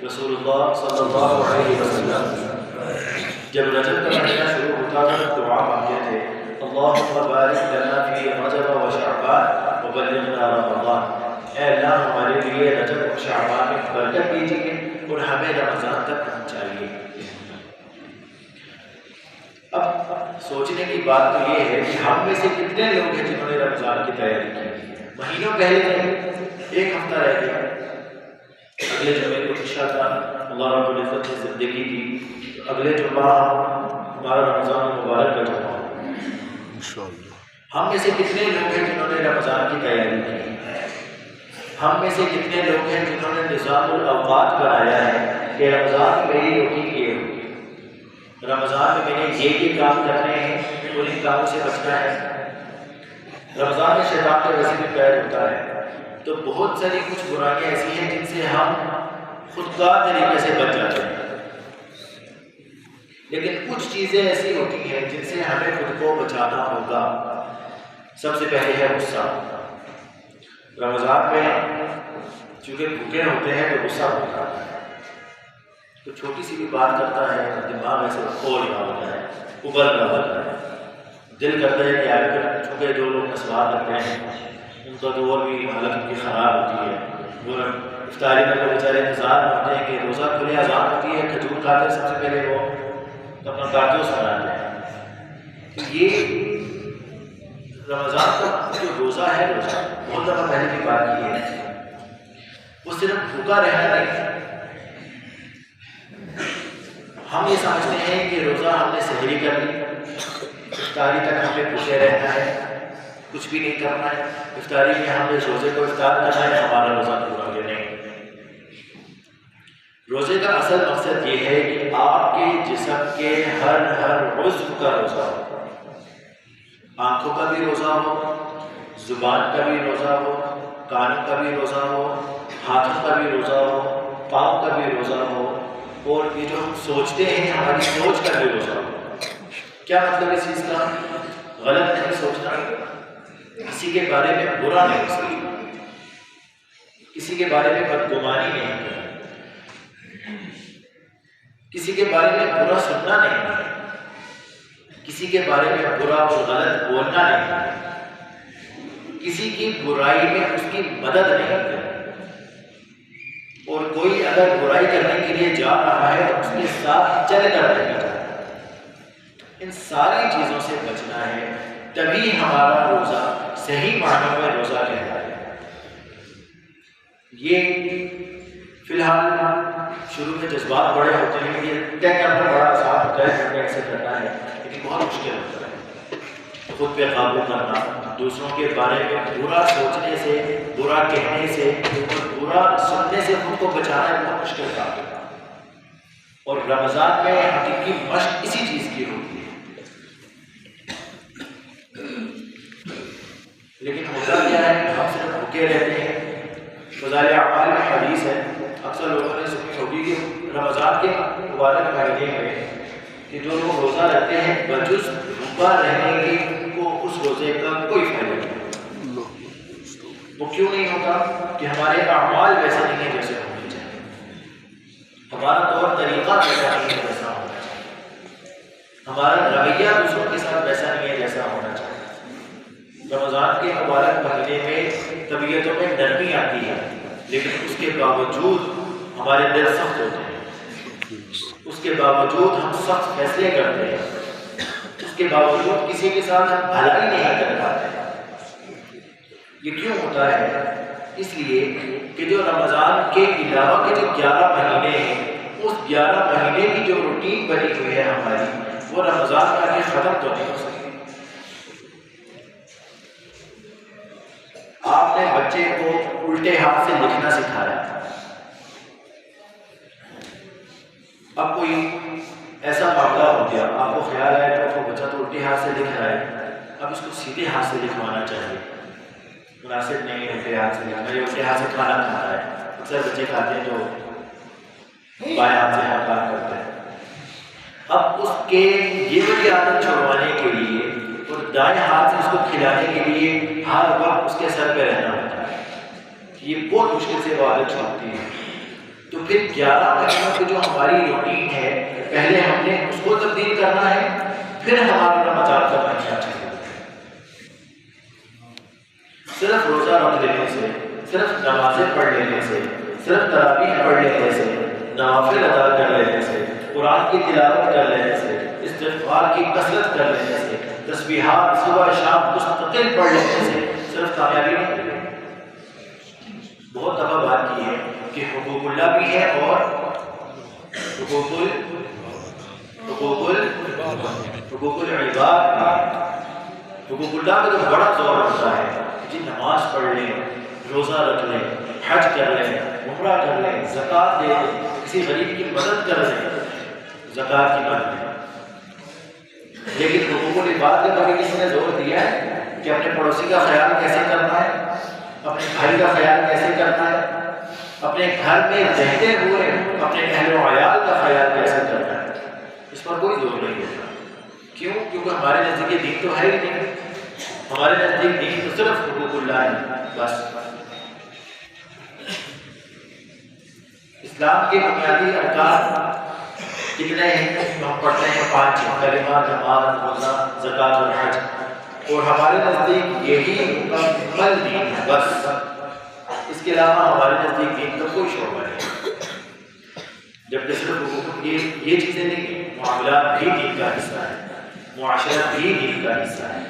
رسول اللہ صلی اللہ علیہ وسلم جب رجب کا مہینہ شروع ہوتا تھا دعا مانگتے تھے اللہم بارک لنا فی رجب و شعبان وبلغنا رمضان، اے اللہ ہمارے لیے رجب و شعبان میں برکت دیجیے اور ہمیں رمضان تک پہنچائیے۔ اب سوچنے کی بات تو یہ ہے کہ ہم میں سے کتنے لوگ ہیں جنہوں نے رمضان کی تیاری کی؟ مہینوں پہلے تھے، ایک ہفتہ رہ گیا، اگلے جمعے کو عشاء تھا، اللہ رب العزت نے زندگی دی، اگلے جمعہ ہمارا رمضان مبارک کا جمعہ انشاءاللہ۔ ہم میں سے کتنے لوگ ہیں جنہوں نے رمضان کی تیاری کی؟ ہم میں سے کتنے لوگ ہیں جنہوں نے نظام الاوقات بنایا ہے کہ رمضان میں میری روٹین یہ ہوگی، رمضان میں میں نے یہ کام کرنے ہیں اور ان کاموں سے بچنا ہے۔ رمضان میں شیطان کا وسیع میں قید ہوتا ہے، تو بہت ساری کچھ برائیاں ایسی ہیں جن سے ہم خودکار طریقے سے بچ جاتے ہیں، لیکن کچھ چیزیں ایسی ہوتی ہیں جن سے ہمیں خود کو بچانا ہوگا۔ سب سے پہلے ہے غصہ۔ رمضان میں چونکہ بھوکے ہوتے ہیں تو غصہ ہوتا ہے، تو چھوٹی سی بھی بات کرتا ہے دماغ ایسے کھول رہا ہوتا ہے، ابل رہا ہوتا ہے، دل کرتا ہے کہ آگے کر، چونکہ جو لوگ نسوار رکھتے ہیں ان کا تو اور بھی حالت ان کی خراب ہوتی ہے، وہ افطاری میں وہ بیچارے انتظار کرتے ہیں کہ روزہ کھلے اذان ہوتی ہے، کھجور کھاتے ہیں، سب سے پہلے وہ اپنا کارتوس بناتے ہیں۔ تو یہ رمضان کا جو روزہ ہے، روزہ بہت دفعہ پہلے کی بات کی ہے، وہ صرف بھوکا رہنا نہیں۔ ہم یہ سمجھتے ہیں کہ روزہ ہم نے سحری کر لی، افطاری تک ہمیں بھوکے رہنا ہے، کچھ بھی نہیں کرنا ہے، افطاری میں ہم نے روزے کو افطار کرنا ہے، ہمارا روزہ پورا ہو گیا۔ نہیں، روزے کا اصل مقصد یہ ہے کہ آپ کے جسم کے ہر عضو کا روزہ ہو، آنکھوں کا بھی روزہ ہو، زبان کا بھی روزہ ہو، کانوں کا بھی روزہ ہو، ہاتھوں کا بھی روزہ ہو، پاؤں کا بھی روزہ ہو، اور یہ جو ہم سوچتے ہیں ہماری سوچ کا بھی روزہ ہو۔ کیا مطلب اس چیز کا؟ غلط نہیں سوچنا، کسی کے بارے میں برا نہیں سوچنا، کسی کے بارے میں بدگمانی نہیں کرنا، کسی کے بارے میں برا سننا نہیں، کسی کے بارے میں برا اور غلط بولنا نہیں، کسی کی برائی میں اس کی مدد نہیں کرنا، اور کوئی اگر برائی کرنے کے لیے جا رہا ہے تو اس کے ساتھ چل کر رہنا چاہیے۔ ان ساری چیزوں سے بچنا ہے، تبھی ہمارا روزہ صحیح معنوں میں روزہ کہتا ہے۔ یہ فی الحال شروع میں جذبات بڑے ہوتے ہیں، یہ طے کرنا بڑا آسان ہوتا ہے کہ ایسے کرنا ہے، لیکن بہت مشکل ہوتا ہے خود پہ قابو کرنا، دوسروں کے بارے میں برا سوچنے سے، برا کہنے سے اور برا سننے سے خود کو بچانا بہت مشکل کام ہے۔ اور رمضان میں حقیقی مشق اسی چیز کی ہوتی ہے۔ لیکن ہوتا کیا ہے، ہم صرف بھوکے رہتے ہیں۔ فضائل اعمال میں حدیث ہے، اکثر لوگوں نے سنی ہوگی کہ رمضان کے مبارک مہینے میں کہ جو لوگ روزہ رکھتے ہیں بجز بھوکا رہنے کے ان کو اس روزے کا کوئی فائدہ نہیں۔ وہ کیوں نہیں ہوتا؟ کہ ہمارے اعمال ویسے نہیں ہیں جیسے ہونے چاہیے، ہمارا طور طریقہ ویسا نہیں ہے جیسا ہونا چاہیے، ہمارا رویہ دوسروں کے ساتھ ویسا نہیں ہے جیسا ہونا چاہیے۔ رمضان کے مبارک مہینے میں طبیعتوں میں نرمی آتی ہے، لیکن اس کے باوجود ہمارے دل سخت ہوتے ہیں، اس کے باوجود ہم سخت فیصلے کرتے ہیں، اس کے باوجود کسی کے ساتھ ہم بھلائی نہیں کر پاتے۔ یہ کیوں ہوتا ہے؟ اس لیے کہ جو رمضان کے علاوہ کے جو 11 مہینے ہیں، اس 11 مہینے کی جو روٹین بنی ہوئی ہے ہماری، وہ رمضان میں آ کے ختم تو نہیں ہو سکتی۔ آپ نے بچے کو الٹے ہاتھ سے لکھنا سکھایا، اب کوئی ایسا معاملہ ہو گیا، آپ کو خیال آیا کہ وہ بچہ تو الٹے ہاتھ سے لکھ رہا ہے، اب اس کو سیدھے ہاتھ سے لکھوانا چاہیے، مناسب نہیں ہے الٹے ہاتھ سے لکھنا، یہ الٹے ہاتھ سے کھانا کھا رہا ہے۔ اکثر بچے کھاتے ہیں جو بائیں ہاتھ سے ہاتھ کام کرتے ہیں، اب اس کے یہ والی عادت چھوڑوانے کے لیے اور دائیں ہاتھ سے اس کو کھلانے کے لیے ہر وقت اس کے سر پہ رہنا ہوتا ہے، یہ بہت مشکل سے وہ عادت چھوڑتی ہے۔ تو پھر 11 مہینوں کی جو ہماری روٹین ہے پہلے ہم نے اس کو تبدیل کرنا ہے، پھر ہمارا رمضان کا مہینہ چلے گا۔ صرف روزہ رکھ لینے سے، صرف نمازیں پڑھ لینے سے، صرف تراویح پڑھ لینے سے، نوافل ادا کر لینے سے، قرآن کی تلاوت کر لینے سے، استغفار کی کثرت کر لینے سے، تسبیحات صبح شام مستقل پڑھ لینے سے صرف کامیابی نہیں ملے۔ بہت دفعہ بات کی ہے کہ حقوق اللہ بھی ہے اور حقوق العباد بھی۔ حقوق اللہ کا تو بڑا زور ہوتا ہے جی نماز پڑھ لیں، روزہ رکھ لیں، حج کر لیں، عمرہ کر لیں، زکوٰۃ دے دیں، کسی غریب کی مدد کر لیں، زکوٰۃ کی بات ہے۔ لیکن حقوق العباد کے بارے کسی نے زور دیا ہے کہ اپنے پڑوسی کا خیال کیسے کرنا ہے، اپنے بھائی کا خیال کیسے کرنا ہے، اپنے گھر میں رہتے ہوئے اپنے اہل و عیال کا خیال کیسے کرنا ہے، اس پر کوئی زور نہیں ہوتا۔ کیوں؟ کیونکہ ہمارے نزدیک دین تو ہے ہی نہیں، ہمارے نزدیک دین تو صرف حقوق اللہ ہے بس۔ اسلام کے بنیادی ارکان کتنے ہیں؟ ہم پڑھتے ہیں 5 کلمہ، نماز، روزہ، زکوٰۃ اور حج، اور ہمارے نزدیک یہی مکمل دین ہے بس۔ اس کے علاوہ ہمارے نزدیک دین کا کوئی شعبہ نہیں، جبکہ صرف یہ چیزیں نہیں ہیں، معاملات بھی دین کا حصہ ہے، معاشرت بھی دین کا حصہ ہے۔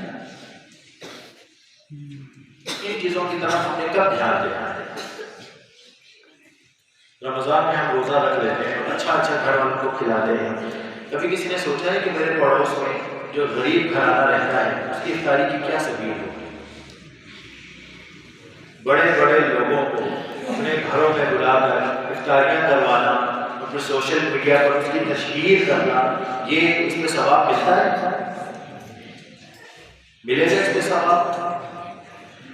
ان چیزوں کی طرف ہم نے کب دھیان دینا ہے؟ رمضان میں ہم روزہ رکھ لیتے ہیں، اچھا گھر والوں کو کھلاتے ہیں۔ کبھی کسی نے سوچا ہے کہ میرے پڑوس میں جو غریب گھرانہ رہتا ہے اس کی افطاری کی کیا سبیل ہوگی؟ بڑے بڑے لوگوں کو اپنے گھروں میں بلا کر افطاریاں کروانا اور پھر سوشل میڈیا پر اس کی تشہیر کرنا، یہ اس میں ثواب ملتا ہے؟ ملے گا اس میں ثواب؟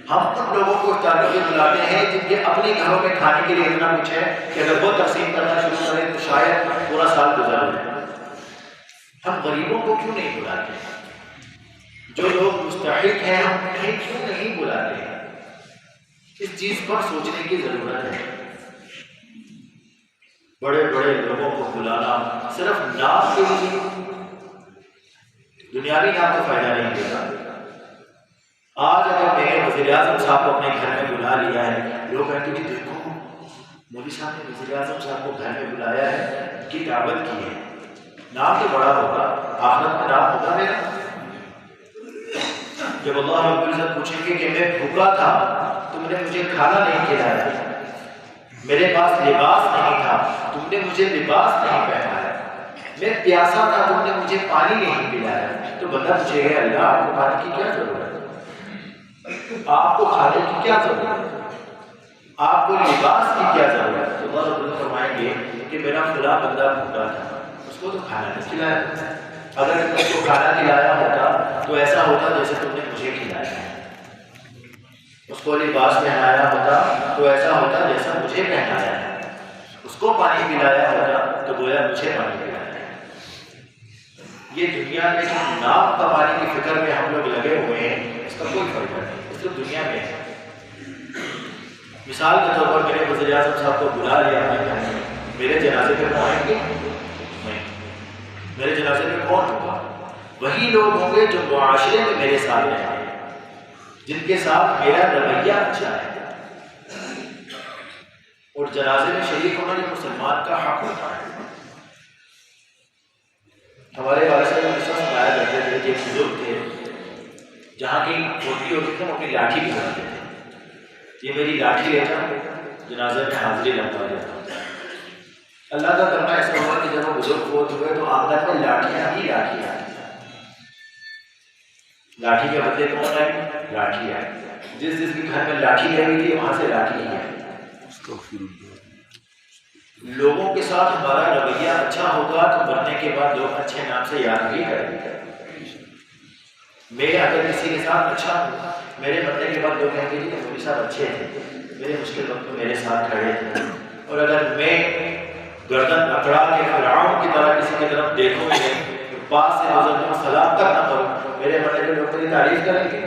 ہم ان لوگوں کو افطاری کے بلاتے ہیں جن کے اپنے گھروں میں کھانے کے لیے اتنا کچھ ہے کہ اگر وہ تقسیم کرنا شروع کریں تو شاید پورا سال گزار جائے۔ ہم غریبوں کو کیوں نہیں بلاتے؟ جو لوگ مستحق ہیں ہم انہیں کیوں نہیں بلاتے؟ اس چیز پر سوچنے کی ضرورت ہے۔ بڑے بڑے لوگوں کو بلانا صرف نام کے لیے، دنیاوی نام کو فائدہ نہیں دیتا۔ آج اگر میں نے وزیر اعظم صاحب کو اپنے گھر میں بلا لیا ہے، لوگ کہتے ہیں کہ دیکھو مودی صاحب نے وزیر اعظم صاحب کو گھر میں بلایا ہے، ان کی دعوت کی ہے۔ نام تو بڑا ہوگا، آخرت میں نام ہوگا میرا۔ جب اللہ رب العزت پوچھیں گے کہ میں بھوکا تھا تم نے مجھے کھانا نہیں کھلایا، میرے پاس لباس نہیں تھا تم نے مجھے لباس نہیں پہنایا، میں پیاسا تھا تم نے مجھے پانی نہیں پلایا، تو بندہ پوچھے گا اللہ آپ کو پانی کی کیا ضرورت ہے، آپ کو کھانے کی کیا ضرورت ہے، آپ کو لباس کی کیا ضرورت ہے؟ تو اللہ رب العزت فرمائیں گے کہ میرا فلاں بندہ بھوکا تھا، اس کو تو کھانا نہیں کھلایا، اگر تم اس کو کھانا کھلایا ہوتا تو ایسا ہوتا جیسے تم نے مجھے کھلایا ہے، اس کو لباس پہنایا ہوتا تو ایسا ہوتا جیسا مجھے پہنایا ہے، اس کو پانی پلایا ہوتا تو گویا مجھے پانی پلایا ہے۔ یہ دنیا میں جو نام کمانے کی فکر میں ہم لوگ لگے ہوئے ہیں اس کا کوئی فرق نہیں، اس کو دنیا میں ہے۔ مثال کے طور پر میرے وزیر اعظم صاحب کو بلا لیا اپنے گھر میں، میرے جنازے پہ کون آئیں گے؟ نہیں، میرے جنازے پہ کون ہوگا؟ وہی لوگ ہوں گے جو معاشرے میں میرے ساتھ رہیں گے، جن کے ساتھ میرا رویہ اچھا ہے، اور جنازے میں شریک ہونا یہ مسلمان کا حق ہوتا ہے۔ ہمارے والد صاحب نے سنایا کرتے تھے کہ ایک بزرگ تھے، جہاں کی موٹی ہوتی تھی موٹی لاٹھی بھی بناتے تھے، یہ میری لاٹھی لیتا جنازے میں حاضری لگتا جاتا۔ اللہ کا کرنا ایسا ہوا کہ جب وہ بزرگ فوت ہوئے تو آنگن میں لاٹھیاں ہی لاٹھیاں، لاٹھی کے بدلے کون آئے؟ لاٹھی آئے، جس جس کے گھر میں لاٹھی لگی تھی وہاں سے لاٹھی ہی آئی۔ لوگوں کے ساتھ ہمارا رویہ اچھا ہوگا تو مرنے کے بعد لوگ اچھے نام سے یاد بھی کریں گے۔ میں اگر کسی کے ساتھ اچھا ہوں، میرے مرنے کے بعد لوگ کہیں گے کہ مودی صاحب اچھے تھے، میرے مشکل وقت میں میرے ساتھ کھڑے تھے، اور اگر میں گردن اکڑا کے فرعون کی طرح کسی کی طرف دیکھوں گے پاس سے گزرتا ہوں سلام تک نہ کروں، میرے مرنے کے لوگ میری تعریف کریں گے،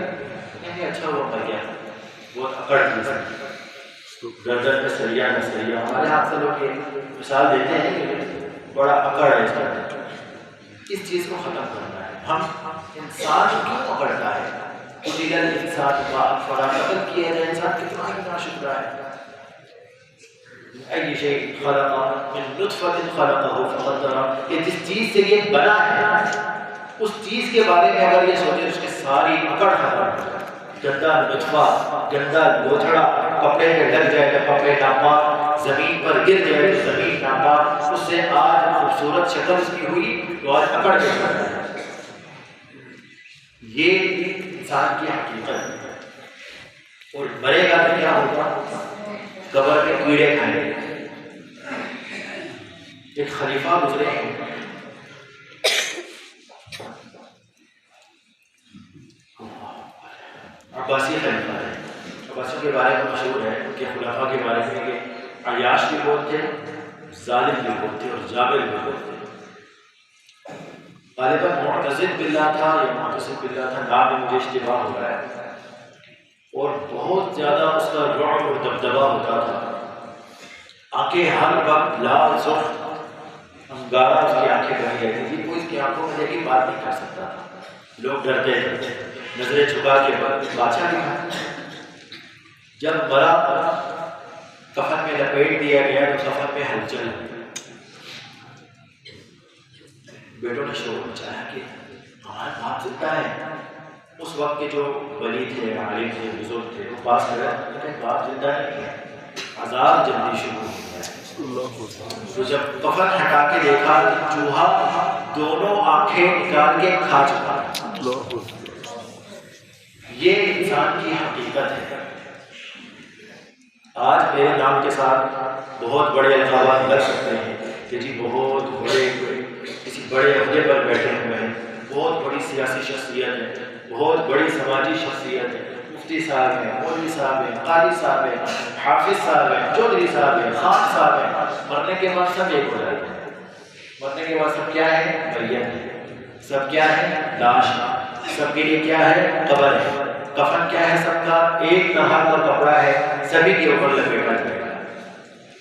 کہیں اچھا وہ مر گیا، بہت اکڑ تھی۔ گردن میں سریا نہ سریا. ہمارے ہاتھ سے لوگ یہ مثال دیتے ہیں کہ بڑا اکڑ ہے اس کا. اس چیز کو ختم کرنا ہے. ہم انسان کیوں اکڑتا ہے؟ قتل الانسان ما اکفرہ، قتل کیا گیا انسان کتنا ناشکرا ہے. ای شیء خلق من نطفۃ خلقہ فقدرہ، یہ جس چیز سے یہ بنا ہے اس چیز کے بارے میں اگر یہ سوچے اس کی ساری اکڑ ختم ہو جائے. گندا نطفہ، گندا لوتھڑا کپڑے پہ لگ جائے تو کپڑے ناپاک، زمین پر گر جائے تو زمین ناپاک، اس سے آج خوبصورت شکل اس کی ہوئی تو آج اکڑ کے بن جائے. یہ انسان کی حقیقت ہے. اور مرے گا تو کیا ہوگا؟ قبر کے کیڑے کھائیں گے. ایک خلیفہ گزرے ہیں، عباسی خلیفہ ہے. عباسی کے بارے میں مشہور ہے کہ خلفاء کے بارے میں کہ عیاش بھی بہت تھے، ظالم بھی بہت تھے اور جابر بھی بہت تھے. غالباً معتزد باللہ تھا یا معتصم باللہ تھا، نام میں مجھے اشتباہ ہو رہا ہے. اور بہت زیادہ اس کا رعب اور دبدبہ ہوتا تھا. آنکھیں ہر وقت لال سرخ انگارہ اس کی آنکھیں بنی رہتی تھی. کوئی اس کی آنکھوں میں دیکھ کے بات نہیں کر سکتا تھا. لوگ ڈرتے تھے. نظریں جھکا کے بادشاہ نے کہا جب مرا کفن میں لپیٹ دیا گیا تو کفن میں ہلچل. بیٹوں نے شور مچایا کہ ہمارا باپ زندہ ہے. اس وقت کے جو ولی تھے، عالم تھے، بزرگ تھے، وہ پاس کر رہے باپ زندہ نہیں ہے. عذاب جلدی شروع ہو گیا. تو جب کفن ہٹا کے دیکھا تو چوہا دونوں آنکھیں نکال کے کھا چکا. یہ انسان کی حقیقت ہے. آج میرے نام کے ساتھ بہت بڑے القابات لگ سکتے ہیں کہ جی بہت بڑے کسی بڑے عہدے پر بیٹھے ہوئے ہیں، بہت بڑی سیاسی شخصیت ہے، بہت بڑی سماجی شخصیت ہے. مفتی صاحب ہیں، مولوی صاحب ہیں، قاضی صاحب ہیں، حافظ صاحب ہیں، چودھری صاحب ہیں، خان صاحب ہیں. مرنے کے بعد سب ایک ہو جاتے ہیں. مرنے کے بعد سب کیا ہے؟ میت ہے. سب کیا ہے؟ لاش. سب کے لیے کیا ہے؟ قبر ہے. کفن کیا ہے؟ سب کا ایک نہار کا کپڑا ہے، سبھی کے اوپر لپیٹا جائے گا.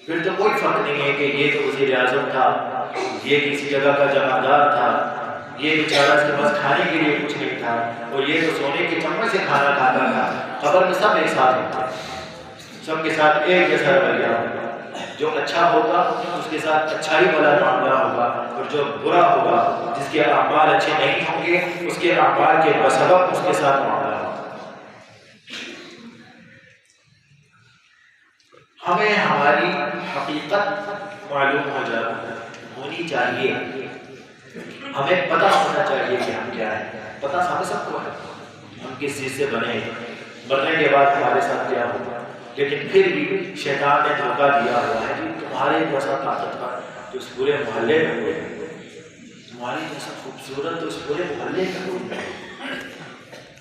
پھر تو کوئی فرق نہیں ہے کہ یہ تو وزیر اعظم تھا، یہ کسی جگہ کا جمعدار تھا، یہ بیچارہ اس کے پاس کھانے کے لیے کچھ نہیں تھا، اور یہ تو سونے کے چمچ سے کھانا کھاتا تھا. قبر میں سب ایک ساتھ ہوتا ہے، سب کے ساتھ ایک جیسا رویہ ہوگا. جو اچھا ہوگا اس کے ساتھ اچھا ہی والا معاملہ ہوگا، اور جو برا ہوگا جس کے اعمال اچھے نہیں ہوں گے اس کے اعمال کے بسبب اس کے ساتھ معاملہ ہوگا. ہمیں ہماری حقیقت معلوم ہونی چاہیے. ہمیں پتہ ہونا چاہیے کہ ہم کیا ہیں. پتہ ہمیں سب کو ہے ہم کس چیز سے بنے ہیں، مرنے کے بعد ہمارے ساتھ کیا ہوگا. لیکن پھر بھی شیطان نے دھوکہ دیا ہوا ہے کہ تمہارے جیسا طاقتور جو اس پورے محلے میں ہوئے، تمہاری جیسا خوبصورت تو اس پورے محلے میں ہوئے،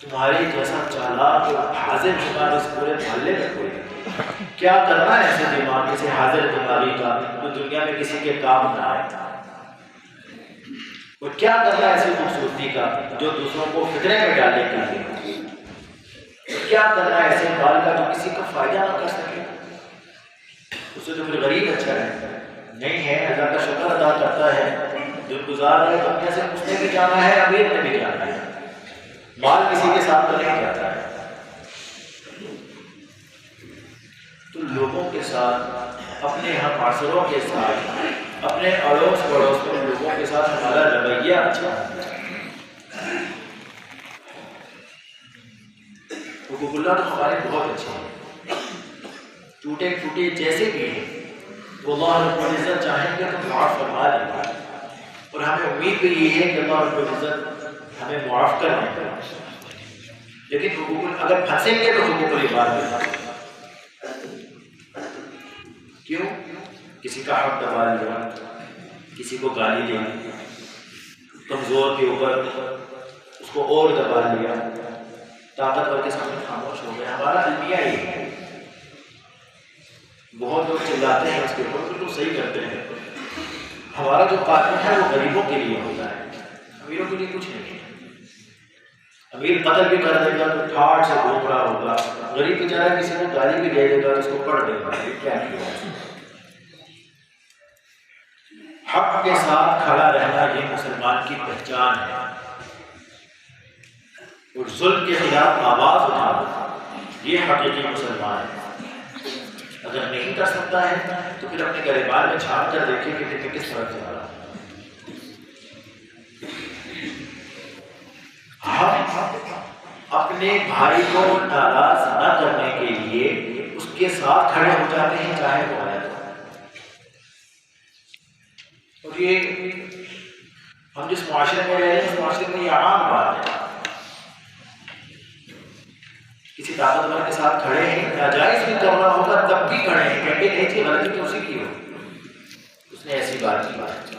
تمہارے جیسا چالاک اور حاضر دماغ اس پورے محلے میں ہوئے. کیا کرنا ہے ایسے دماغ سے حاضر دماغی کا جو دنیا میں کسی کے کام نہ آئے؟ اور کیا کرنا ہے ایسی خوبصورتی کا جو دوسروں کو فتنے میں ڈالنے کے لیے؟ کیا کرنا ہے ایسے مال کا جو کسی کا فائدہ نہ کر سکے؟ اس سے تو پھر غریب اچھا ہے. نہیں ہے، اللہ کا شکر ادا کرتا ہے، جو گزار رہے دنیا سے اس نے بھی جانا ہے، امیر نے بھی جانا ہے. مال کسی کے ساتھ تو نہیں جاتا ہے. تو لوگوں کے ساتھ، اپنے ہم معاشروں کے ساتھ، اپنے اڑوس پڑوس کے لوگوں کے ساتھ ہمارا رویہ اچھا ہونا چاہیے. حقوق اللہ تو ہمارے بہت اچھے ہیں، ٹوٹے پھوٹے جیسے بھی ہیں وہ اللہ رب العزت چاہیں گے تو معاف فرما دیں گے. اور ہمیں امید بھی یہ ہے کہ اللہ رب العزت ہمیں معاف کر دیں گے. لیکن حقوق اگر پھنسیں گے تو حقوق العباد میں کیوں؟ کسی کا حق دبا لیا، کسی کو گالی دیا، کمزور کے اوپر اس کو اور دبا لیا، طاقتور کے سامنے خاموش ہو گئے. ہمارا المیہ یہ ہے. بہت لوگ چلاتے ہیں اس کے اوپر، بالکل صحیح کرتے ہیں. ہمارا جو قانون ہے وہ غریبوں کے لیے ہوتا ہے، امیروں کے لیے کچھ نہیں ہے. امیر قتل بھی کر دے گا تو ٹھاٹ سے گھوم رہا ہوگا، غریب بیچارہ کسی کو گالی بھی دے دے گا تو اس کو پڑھ دے گا، کیا کیا؟ حق کے ساتھ کھڑا رہنا یہ مسلمان کی پہچان ہے، اور ظلم کے خلاف آواز اٹھانا یہ حقیقی مسلمان ہے۔ اگر نہیں کر سکتا ہے تو پھر اپنے گریبان میں چھانٹ کر دیکھیں کہ پھر کس طرف جا رہا ہے۔ ہم اپنے بھائی کو ناراض نہ کرنے کے لیے اس کے ساتھ کھڑے ہو جاتے ہیں، چاہے وہ غلط ہو۔ اور یہ ہم جس معاشرے میں رہے ہیں اس معاشرے میں یہ عام بات ہے، کسی طاقتور کے ساتھ کھڑے ہیں، ناجائز بھی کر رہا ہوگا تب بھی کھڑے ہیں، کہتے نہیں تھی غلطی تو اسی کی ہو، اس نے ایسی بات کی۔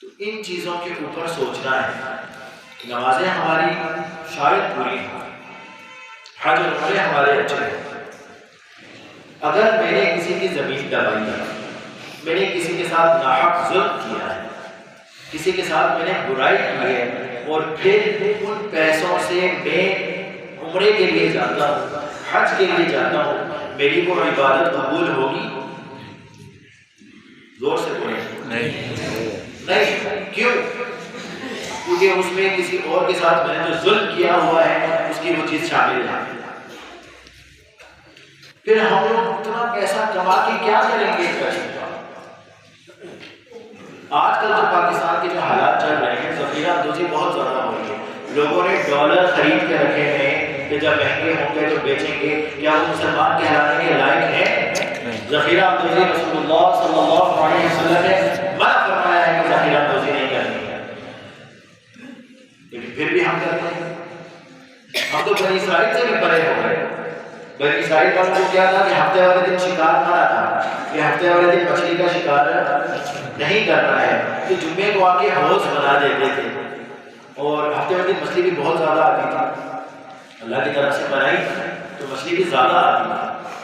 تو ان چیزوں کے اوپر سوچنا ہے۔ نمازیں ہماری شاید پوری ہوں، حج اور عمرے ہمارے اچھے ہیں، اگر میں نے کسی کی زمین دبائی ہے، میں نے کسی کے ساتھ ناحق ظلم کیا ہے، کسی کے ساتھ میں نے برائی کی ہے، اور پھر ان پیسوں سے میں عمرے کے لیے جاتا ہوں، حج کے لیے جاتا ہوں، میری وہ عبادت قبول ہوگی؟ زور سے بولیں نہیں۔ کیوں؟ کیونکہ اس میں کسی اور کے ساتھ میں نے جو ظلم کیا ہوا ہے اس کی وہ چیز شامل ہے۔ پھر ہم لوگ اتنا پیسہ کما کے کیا کریں گے؟ آج کل جو پاکستان کے جو حالات چل رہے ہیں، ذخیرہ اندوزی بہت زیادہ ہو رہی ہے، لوگوں نے ڈالر خرید کے رکھے ہیں کہ جب مہنگے ہوں گے تو بیچیں گے۔ کیا وہ مسلمان کہلانے کے لائق ہے؟ ذخیرہ اندوزی رسول اللہ صلی اللہ علیہ وسلم نے منع فرمایا ہے کہ ذخیرہ اندوزی نہیں کرنی ہے، لیکن پھر بھی ہم کرتے ہیں۔ ہم تو بنی اسرائیل سے بھی پرے ہو گئے۔ بنی اسرائیل والوں کو کیا تھا کہ ہفتے والے دن شکار کرنا تھا، کہ ہفتے والے دن مچھلی کا شکار نہیں کرنا ہے، کہ جمعے کو آ کے حوض بنا دیتے تھے، اور ہفتے والے دن مچھلی بھی بہت زیادہ آتی تھی، اللہ کی طرف سے بنائی تو مچھلی بھی زیادہ آتی تھی،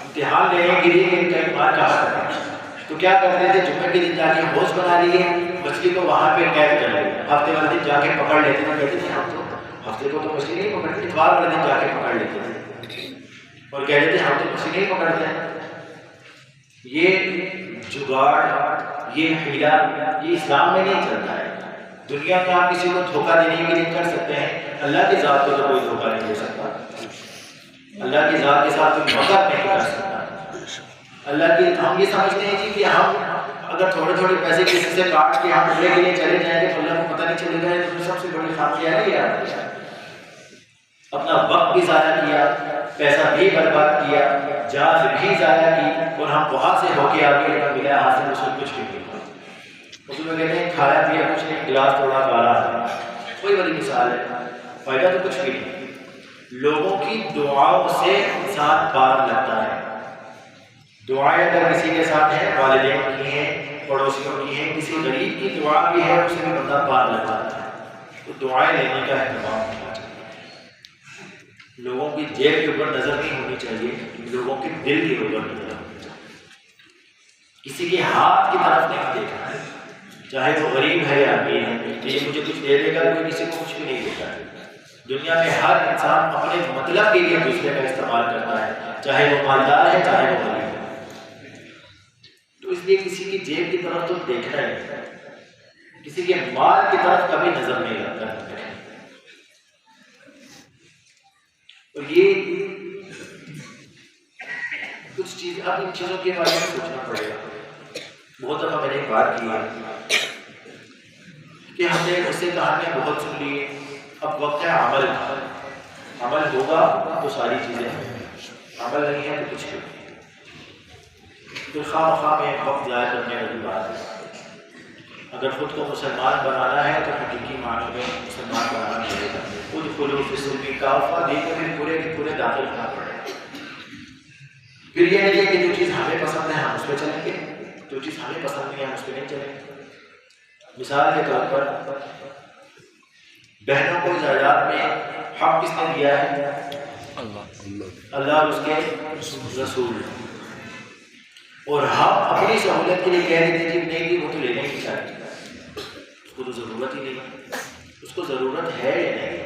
امتحان لینے کے لیے ان کا ایمان کہا کرتے تو کیا کرتے تھے؟ جمعے کے دن جا کے حوض بنا لیے، مچھلی کو وہاں پہ قید کر لیتے، ہفتے والے دن جا کے پکڑ لیتے تھے، کہتے تھے ہم تو ہفتے کو تو مچھلی نہیں پکڑتے، اتوار والے دن جا کے پکڑ لیتے تھے اور کہتے تھے ہم تو مچھلی نہیں پکڑتے ہیں۔ یہ جگاڑ، یہ حیلہ، یہ اسلام میں نہیں چلتا ہے۔ دنیا میں آپ کسی کو دھوکہ دینے کے لیے کر سکتے ہیں، اللہ کی ذات کو تو کوئی دھوکہ نہیں دے سکتا، اللہ کی ذات کے ساتھ کوئی مکر نہیں کر سکتا۔ اللہ کی ہم یہ سمجھتے ہیں جی کہ ہم اگر تھوڑے تھوڑے پیسے کسی سے کاٹ کے ہم عمرے کے لیے چلے جائیں گے تو اللہ کو پتہ نہیں چلے گا، تو سب سے بڑی خامیہ ہے یہ، اپنا وقت بھی ضائع کیا، پیسہ بھی برباد کیا، جان بھی ضائع کی، اور ہم وہاں سے ہو کے آگے ملا حاصل اس کو کچھ بھی نہیں۔ اس میں کہتے ہیں کھایا پیا کچھ نہیں، گلاس توڑا گالا ہے، کوئی بڑی مثال ہے، فائدہ تو کچھ بھی نہیں۔ لوگوں کی دعاؤں سے انسان پار لگتا ہے۔ دعائیں اگر کسی کے ساتھ ہیں، والدین کی ہیں، پڑوسیوں کی ہیں، کسی غریب کی دعا بھی ہے، اسے بھی بندہ پار لگ جاتا ہے۔ تو دعائیں لینے کا اہتمام ہونا چاہیے۔ لوگوں کی جیب کے اوپر نظر نہیں ہونی چاہیے، لوگوں کے دل کے اوپر نظر ہونی چاہیے۔ کسی کے ہاتھ کی طرف نہیں دیکھنا ہے، چاہے وہ غریب ہے یا امیر ہے، کہ یہ مجھے کچھ دے دے گا، کوئی کسی کو کچھ بھی نہیں دیتا ہے۔ دنیا میں ہر انسان اپنے مطلب کے لیے دوسرے کا استعمال کرتا ہے، چاہے وہ مالدار ہے چاہے وہ غریب ہے۔ تو اس لیے کسی کی جیب کی طرف تو دیکھنا ہے، کسی کے مال کی طرف کبھی نظر نہیں لگتا ہے۔ اور یہ کچھ چیز، اب ان چیزوں کے بارے میں سوچنا پڑے گا۔ بہت دفعہ میں نے ایک بات کی ہے کہ ہم نے اس سے کہانیاں بہت سن لی، اب وقت ہے عمل ہوگا تو ساری چیزیں، عمل نہیں ہے تو کچھ بھی۔ تو خواہ مخواہ میں وقت ضائع کرنے والی بات ہے۔ اگر خود کو مسلمان بنانا ہے تو حقیقی معنوں میں مسلمان بنانا پڑے گا۔ خود خلوص السلم کافہ دے کر پورے کے پورے داخل کرنا پڑے گا۔ پھر یہ نہیں ہے کہ جو چیز ہمیں پسند ہے ہم اس پہ چلیں گے، جو چیز ہمیں پسند نہیں ہے ہم اس پہ نہیں چلیں گے۔ مثال کے طور پر بہنوں کو جائیداد میں حق کس نے دیا ہے؟ اللہ اور اس کے رسول۔ اور ہم اپنی سہولت کے لیے کہہ دیتے ہیں جی نہیں وہ تو لینے کی چاہیے، کو تو ضرورت ہی نہیں، اس کو ضرورت ہے یا نہیں،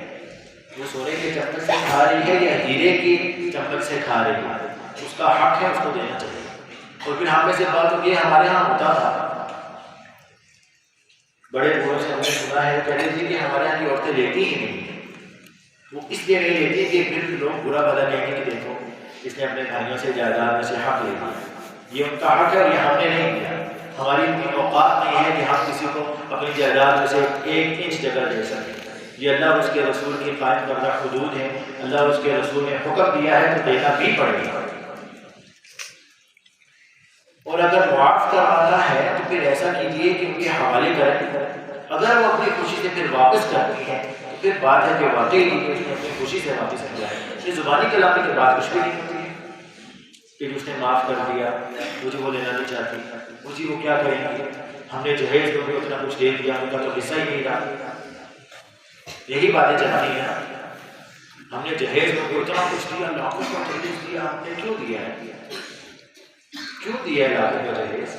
وہ سونے کے چمچ سے کھا رہی ہے یا ہیرے کی چمچ سے کھا رہی ہے، اس کا حق ہے، اس کو دینا چاہیے۔ اور پھر ہم میں سے بات یہ ہمارے ہاں ہوتا تھا، بڑے بوڑھوں سے ہم نے سنا ہے، کہتے تھے کہ ہمارے یہاں کی عورتیں لیتی ہی نہیں، وہ اس لیے نہیں لیتی کہ پھر لوگ برا بھلا کہیں گے کہ دیکھو اس نے اپنے بھائیوں سے جائیداد میں سے حق لے لیا، یہ ان کا حق ہے اور یہ ہم نے نہیں دیا، ہماری اتنی اوقات نہیں ہے کہ ہم کسی کو اپنی جائیداد میں سے 1 انچ جگہ دے سکیں، یہ اللہ اس کے رسول کی قائم کردہ حدود ہیں، اللہ اس کے رسول نے حکم دیا ہے تو دینا بھی پڑے گا۔ اور اگر معاف کروانا ہے تو پھر ایسا کیجیے کہ ان کے حوالے کریں، اگر وہ اپنی خوشی سے پھر واپس کرتی ہے تو پھر بات ہے کہ واقعی اس نے اپنی خوشی سے واپس کر جائے، یہ زبانی کلامی کے بعد کچھ بھی نہیں ہوتی ہے کہ اس نے معاف کر دیا، مجھے وہ لینا نہیں چاہتی، مجھے وہ کیا کریں گی، ہم نے جہیز کو بھی اتنا کچھ دے دیا، ان کا تو حصہ ہی نہیں رہا، یہی باتیں چلتی ہیں، ہم نے جہیز کو بھی اتنا کچھ دیا، لاکھوں کا جہیز دیا، ہم نے کیوں دیا ہے، کیوں دیا ہے لاکھوں کا جہیز؟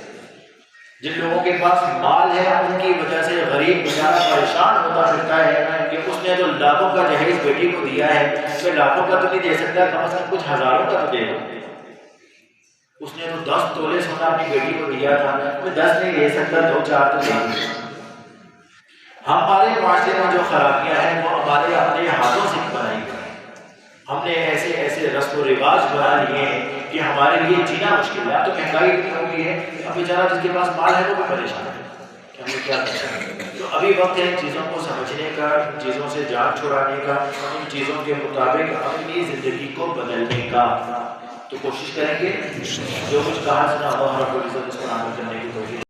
جن لوگوں کے پاس مال ہے ان کی وجہ سے غریب بیچارہ پریشان ہوتا پھرتا ہے کہ اس نے تو لاکھوں کا جہیز بیٹی کو دیا ہے، میں لاکھوں کا تو نہیں دے سکتا، کم از کم کچھ ہزاروں کا تو دے گا، اس نے تو 10 تولے سونا اپنی بیٹی کو دیا تھا، میں 10 نہیں دے سکتا، 2-4 تو دے دیں۔ ہمارے معاشرے میں جو خرابیاں ہیں وہ ہمارے اپنے ہاتھوں سے بنائی گئی، ہم نے ایسے ایسے رسم و رواج بنا لیے ہیں کہ ہمارے لیے جینا مشکل ہے، اب تو مہنگائی اتنی ہو گئی ہے، اب بیچارہ جس کے پاس مال ہے وہ بھی پریشان ہے کہ ہمیں کیا کرنا ہے۔ تو ابھی وقت ہے ان چیزوں کو سمجھنے کا، ان چیزوں سے جان چھڑانے کا، ان چیزوں کے مطابق اپنی زندگی کو بدلنے کا، تو کوشش کریں گے جو کچھ کہا سنا اللہ رب العزت اس کو عمل کرنے کی توفیق